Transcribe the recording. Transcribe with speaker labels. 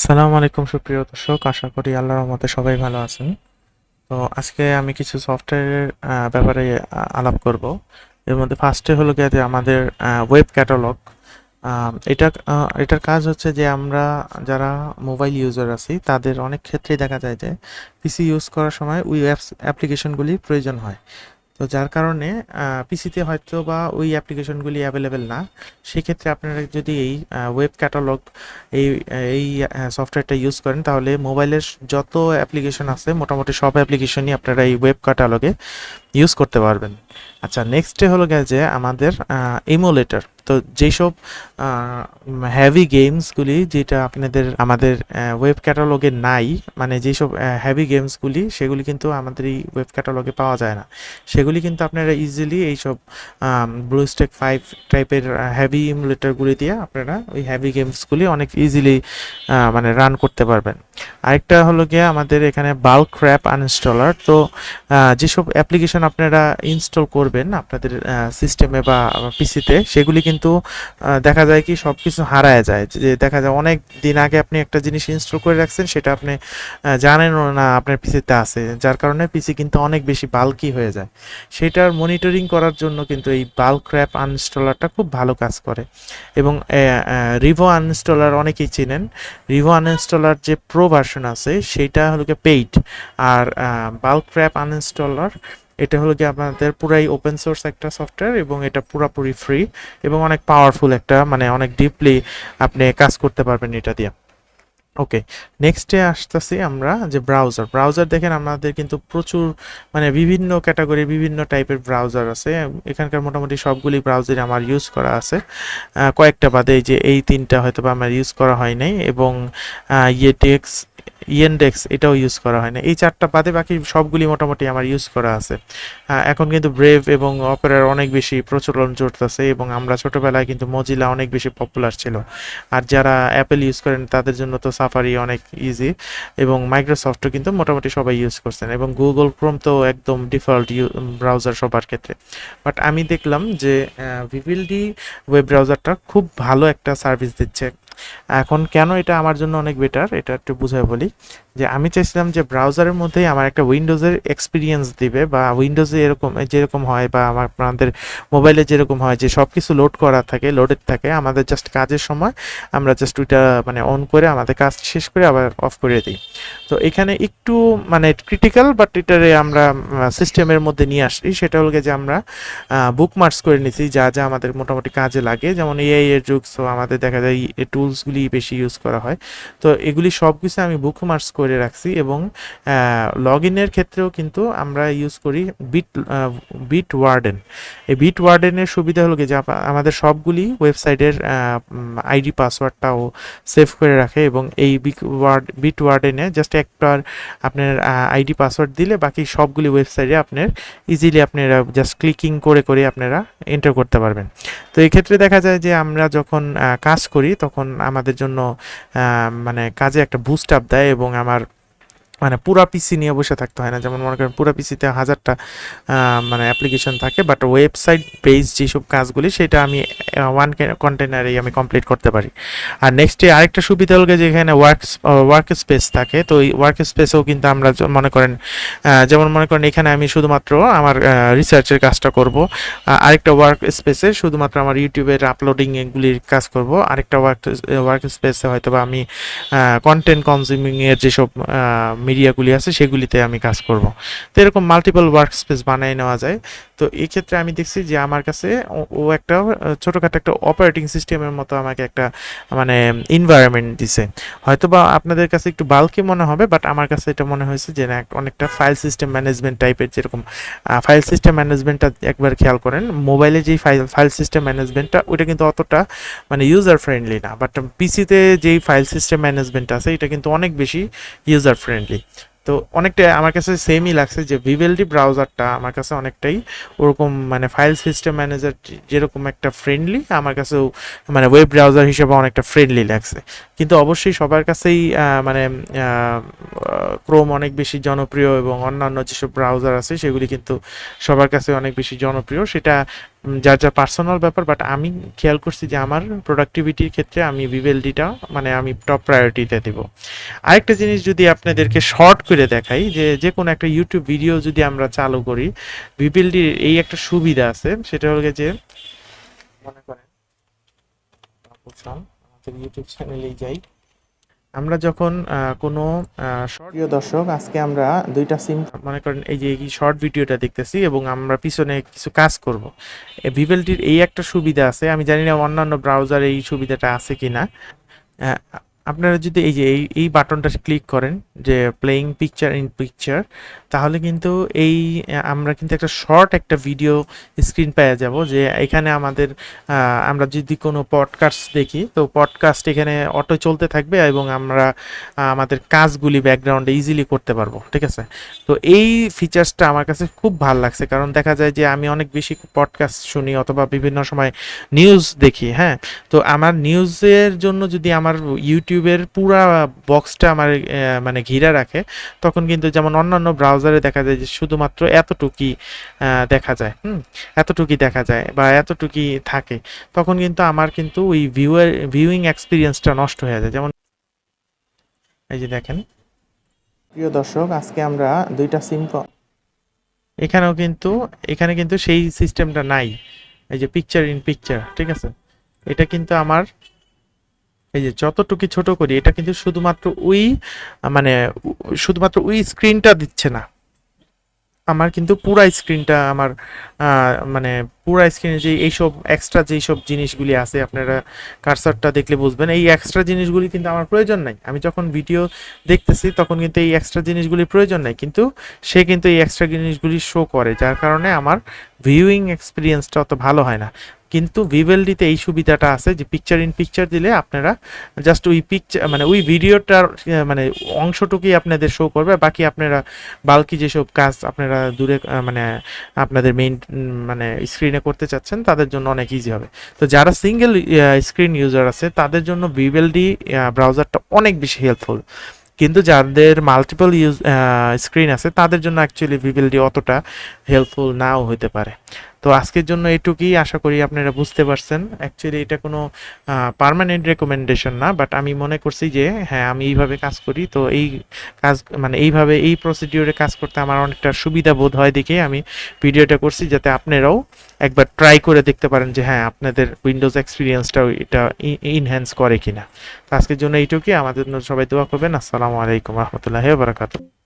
Speaker 1: আসসালামু আলাইকুম সুপ্রিয় দর্শক, আশা করি আল্লাহর রহমতে সবাই ভালো আছেন। তো আজকে আমি কিছু সফটওয়্যারের ব্যাপারে আলাপ করব। এর মধ্যে ফার্স্টে হলো গিয়ে যে আমাদের ওয়েব ক্যাটালগ। এটার কাজ হচ্ছে যে আমরা যারা মোবাইল ইউজার আছি তাদের অনেক ক্ষেত্রেই দেখা যায় যে পিসি ইউজ করার সময় ওই অ্যাপ্লিকেশনগুলির প্রয়োজন হয়। তো যার কারণে পিসিতে হয়তো বা ওই অ্যাপ্লিকেশনগুলি অ্যাভেলেবেল না। সেক্ষেত্রে আপনারা যদি এই ওয়েব ক্যাটালগ এই এই সফটওয়্যারটা ইউজ করেন তাহলে মোবাইলের যত অ্যাপ্লিকেশন আছে মোটামুটি সব অ্যাপ্লিকেশনই আপনারা এই ওয়েব ক্যাটালগে ইউজ করতে পারবেন। আচ্ছা, নেক্সটে হলো গিয়ে যে আমাদের ইমুলেটর। তো যেসব হেভি গেমসগুলি যেটা আমাদের ওয়েব ক্যাটালগে নাই, মানে যেসব হেভি গেমসগুলি সেগুলি কিন্তু আমাদের এই ওয়েব ক্যাটালগে পাওয়া যায় না। সেগুলি কিন্তু আপনারা ইজিলি এইসব ব্লুস্ট্যাক 5 টাইপের হেভি ইমুলেটরগুলি দিয়ে আপনারা ওই হেভি গেমসগুলি অনেক ইজিলি মানে রান করতে পারবেন। আরেকটা হলো গিয়ে আমাদের এখানে বাল্ক র্যাপ আনইনস্টলার। তো যেসব অ্যাপ্লিকেশন আপনারা ইনস্টল করবেন আপনাদের সিস্টেমে বা পিসিতে, সেগুলি কিন্তু দেখা যায় কি সব কিছু হারায় যায়। যে দেখা যায় অনেক দিন আগে আপনি একটা জিনিস ইনস্টল করে রাখছেন, সেটা আপনি জানেনও না আপনার পিসিতে আছে, যার কারণে পিসি কিন্তু অনেক বেশি বাল্কি হয়ে যায়। সেটার মনিটরিং করার জন্য কিন্তু এই বাল্ক র্যাপ আনইনস্টলারটা খুব ভালো কাজ করে। এবং রিভো আনইনস্টলার অনেকেই চেনেন। রিভো আনইনস্টলার যে প্রো ভার্সন আছে সেইটা হলো গিয়ে পেইড। আর বাল্ক র্যাপ আনইনস্টলার এটা হলো গিয়ে আপনাদের পুরাই ওপেন সোর্স একটা সফটওয়্যার, এবং এটা পুরাপুরি ফ্রি এবং অনেক পাওয়ারফুল একটা, মানে অনেক ডিপলি আপনি কাজ করতে পারবেন এটা দিয়ে। ওকে, নেক্সটে আসতেছি আমরা যে ব্রাউজার দেখেন আমাদের কিন্তু প্রচুর, মানে বিভিন্ন ক্যাটাগরি বিভিন্ন টাইপের ব্রাউজার আছে। এখানকার মোটামুটি সবগুলি ব্রাউজার আমার ইউজ করা আছে, কয়েকটা বাদে এই যে এই তিনটা হয়তো বা আমার ইউজ করা হয় নাই, এবং ইয়েটেক্স ইয়েন্ডেক্স এটাও ইউজ করা হয় না। এই চারটা বাদে বাকি সবগুলি মোটামুটি আমার ইউজ করা আছে। এখন কিন্তু ব্রেভ এবং অপেরার অনেক বেশি প্রচলন চলতেছে, এবং আমরা ছোটবেলায় কিন্তু মজিলা অনেক বেশি পপুলার ছিল। আর যারা অ্যাপেল ইউজ করেন তাদের জন্য তো সাফারি অনেক ইজি, এবং মাইক্রোসফটও কিন্তু মোটামুটি সবাই ইউজ করছেন, এবং গুগল ক্রোম তো একদম ডিফল্ট ব্রাউজার সবার ক্ষেত্রে। বাট আমি দেখলাম যে ভিভিলডি ওয়েব ব্রাউজারটা খুব ভালো একটা সার্ভিস দিচ্ছে। এখন কেন এটা আমার জন্য অনেক বেটার এটা একটু বুঝাই বলি। যে আমি চাইছিলাম যে ব্রাউজারের মধ্যেই আমার একটা উইন্ডোজের এক্সপিরিয়েন্স দিবে, বা উইন্ডোজে এরকম যেরকম হয়, বা আমাদের মোবাইলে যেরকম হয় যে সব কিছু লোড করা থাকে, লোডেড থাকে, আমাদের জাস্ট কাজের সময় আমরা জাস্ট ওইটা মানে অন করে আমাদের কাজ শেষ করে আবার অফ করে দিই। তো এখানে একটু মানে ক্রিটিক্যাল, বাট এটারে আমরা সিস্টেমের মধ্যে নিয়ে আসছি। সেটা হলো যে আমরা বুকমার্কস করে নিছি যা যা আমাদের মোটামুটি কাজে লাগে, যেমন এআই এর যুগ, সো আমাদের দেখা যায় এই টুলসগুলি বেশি ইউজ করা হয়। তো এগুলি সব কিছু আমি বুকমার্কস করে রাখছি, এবং লগ ইনের ক্ষেত্রেও কিন্তু আমরা ইউজ করি বিট ওয়ার্ডেন। এই বিট ওয়ার্ডেনের সুবিধা হলো যে আমাদের সবগুলি ওয়েবসাইটের আইডি পাসওয়ার্ডটাও সেভ করে রাখে, এবং এই বিট ওয়ার্ডেনে জাস্ট একবার আপনার আইডি পাসওয়ার্ড দিলে বাকি সবগুলি ওয়েবসাইটে আপনার ইজিলি আপনারা জাস্ট ক্লিকিং করে করে আপনারা এন্টার করতে পারবেন। তো এই ক্ষেত্রে দেখা যায় যে আমরা যখন কাজ করি তখন আমাদের জন্য মানে কাজে একটা বুস্ট আপ দেয়, এবং আমার মানে পুরা পিসি নিয়ে বসে থাকতে হয় না। যেমন মনে করেন পুরা পিসিতে হাজারটা মানে অ্যাপ্লিকেশন থাকে, বাট ওয়েবসাইট বেস যেসব কাজগুলি সেটা আমি ওয়ান কন্টেনারেই আমি কমপ্লিট করতে পারি। আর নেক্সটে আরেকটা সুবিধা হলো যে এখানে ওয়ার্ক স্পেস থাকে। তো এই ওয়ার্ক স্পেসেও কিন্তু আমরা মনে করেন যেমন মনে করেন এখানে আমি শুধুমাত্র আমার রিসার্চের কাজটা করব, আরেকটা ওয়ার্ক স্পেসে শুধুমাত্র আমার ইউটিউবের আপলোডিং এগুলির কাজ করব, আরেকটা ওয়ার্ক স্পেসে হয়তো বা আমি কন্টেন্ট কনজিউমিংয়ের যেসব মিডিয়াগুলি আছে সেগুলিতে আমি কাজ করব। তো এরকম মাল্টিপল ওয়ার্ক স্পেস বানিয়ে নেওয়া যায়। তো এই ক্ষেত্রে আমি দেখছি যে আমার কাছে ও একটা ছোটোখাটো একটা অপারেটিং সিস্টেমের মতো আমাকে একটা মানে এনভায়রনমেন্ট দিছে। হয়তো বা আপনাদের কাছে একটু বাল্কি মনে হবে, বাট আমার কাছে এটা মনে হয়েছে যে না, অনেকটা ফাইল সিস্টেম ম্যানেজমেন্ট টাইপের। যেরকম ফাইল সিস্টেম ম্যানেজমেন্টটা একবার খেয়াল করেন, মোবাইলে যেই ফাইল সিস্টেম ম্যানেজমেন্টটা ওইটা কিন্তু অতটা মানে ইউজার ফ্রেন্ডলি না, বাট পিসিতে যেই ফাইল সিস্টেম ম্যানেজমেন্ট আছে এটা কিন্তু অনেক বেশি ইউজার ফ্রেন্ডলি। তো অনেকটা আমার কাছে সেমই লাগছে যে ভিভেলডি ব্রাউজারটা আমার কাছে অনেকটাই ওরকম, মানে ফাইল সিস্টেম ম্যানেজার যেরকম একটা ফ্রেন্ডলি, আমার কাছেও মানে ওয়েব ব্রাউজার হিসেবে অনেকটা ফ্রেন্ডলি লাগছে। কিন্তু অবশ্যই সবার কাছেই মানে ক্রোম অনেক বেশি জনপ্রিয়, এবং অন্যান্য যেসব ব্রাউজার আছে সেগুলি কিন্তু সবার কাছে অনেক বেশি জনপ্রিয়। সেটা যার যা পার্সোনাল ব্যাপার, বাট আমি খেয়াল করছি যে আমার প্রোডাক্টিভিটির ক্ষেত্রে আমি ভিভেলডিটা মানে আমি টপ প্রায়োরিটিতে দেব। আরেকটা জিনিস যদি আপনাদেরকে শর্ট করে দেখাই, যে যে কোনো একটা ইউটিউব ভিডিও যদি আমরা চালু করি, ভিভেলডির এই একটা সুবিধা আছে, সেটা হলো গিয়ে যে মনে করেন আমাদের ইউটিউব চ্যানেলেই যাই, আমরা যখন কোনো প্রিয় দর্শক, আজকে আমরা দুইটা সিম মনে করেন এই যে এই শর্ট ভিডিওটা দেখতেছি এবং আমরা পিছনে কিছু কাজ করব। ভিভেলটির এই একটা সুবিধা আছে, আমি জানি না অন্যান্য ব্রাউজারে এই সুবিধাটা আছে কিনা। আহ, আপনারা যদি এই যে এই বাটনটা ক্লিক করেন যে প্লেইং পিকচার ইন পিকচার, তাহলে কিন্তু আমরা কিন্তু একটা শর্ট একটা ভিডিও স্ক্রিন পেয়ে যাব, যে এখানে আমাদের আমরা যদি কোনো পডকাস্ট দেখি তো পডকাস্ট এখানে অটো চলতে থাকবে এবং আমরা আমাদের কাজগুলি ব্যাকগ্রাউন্ডে ইজিলি করতে পারবো, ঠিক আছে। তো এই ফিচার্সটা আমার কাছে খুব ভালো লাগছে, কারণ দেখা যায় যে আমি অনেক বেশি পডকাস্ট শুনি অথবা বিভিন্ন সময় নিউজ দেখি, হ্যাঁ। তো আমার নিউজের জন্য যদি আমার ইউটিউবের পুরা বক্সটা আমার মানে ঘিরে রাখে, তখন কিন্তু যেমন অন্যান্য ব্রাউজারে দেখা যায় যে শুধুমাত্র এতটুকুই দেখা যায়, এতটুকুই দেখা যায় বা এতটুকুই থাকে, তখন কিন্তু আমার কিন্তু ওই ভিউইং এক্সপিরিয়েন্সটা নষ্ট হয়ে যায়। যেমন এই যে দেখেন প্রিয় দর্শক, আজকে আমরা দুইটা সিম এখানে কিন্তু সেই সিস্টেমটা নাই, এই যে পিকচার ইন পিকচার, ঠিক আছে। এটা কিন্তু আমার এই যে যতটুকু ছোট করি, এটা কিন্তু মানে শুধুমাত্র ওই স্ক্রিনটা দিচ্ছে না, আমার কিন্তু পুরা স্ক্রিনটা আমার মানে পুরা স্ক্রিনে যে এইসব এক্সট্রা যেই সব জিনিসগুলি আছে, আপনারা কার্সারটা দেখলে বুঝবেন, এই এক্সট্রা জিনিসগুলি কিন্তু আমার প্রয়োজন নাই। আমি যখন ভিডিও দেখতেছি তখন কিন্তু এই এক্সট্রা জিনিসগুলির প্রয়োজন নাই, কিন্তু সে কিন্তু এই এক্সট্রা জিনিসগুলি শো করে, যার কারণে আমার ভিউইং এক্সপিরিয়েন্সটা অত ভালো হয় না। কিন্তু ভিভেলডিতে এই সুবিধাটা আছে যে পিকচার ইন পিকচার দিলে আপনারা জাস্ট ওই পিকচার মানে ওই ভিডিওটার মানে অংশটুকুই আপনাদের শো করবে, বাকি আপনারা বাল্কি যেসব কাজ আপনারা দূরে মানে আপনাদের মেইন মানে স্ক্রিনে করতে চাচ্ছেন তাদের জন্য অনেক ইজি হবে। তো যারা সিঙ্গেল স্ক্রিন ইউজার আছে তাদের জন্য ভিভেলডি ব্রাউজারটা অনেক বেশি হেল্পফুল, কিন্তু যাদের মাল্টিপল স্ক্রিন আছে তাদের জন্য অ্যাকচুয়ালি ভিভেলডি অতটা হেল্পফুল নাও হতে পারে। তো আজকের জন্য এটুকুই, আশা করি আপনারা বুঝতে পারছেন। অ্যাকচুয়ালি এটা কোনো পার্মানেন্ট রেকমেন্ডেশন না, বাট আমি মনে করছি যে হ্যাঁ আমি এইভাবে কাজ করি, তো এই কাজ মানে এইভাবে এই প্রসিডিওরে কাজ করতে আমার অনেকটা সুবিধা বোধ হয় দেখে আমি ভিডিওটা করছি, যাতে আপনারাও একবার ট্রাই করে দেখতে পারেন যে হ্যাঁ আপনাদের উইন্ডোজ এক্সপিরিয়েন্সটা এটা ইনহ্যান্স করে কিনা। তো আজকের জন্য এইটুকুই, আমাদের জন্য সবাই দোয়া করবেন। আসসালামু আলাইকুম রহমতুল্লাহি ওয়া বারাকাতুহু।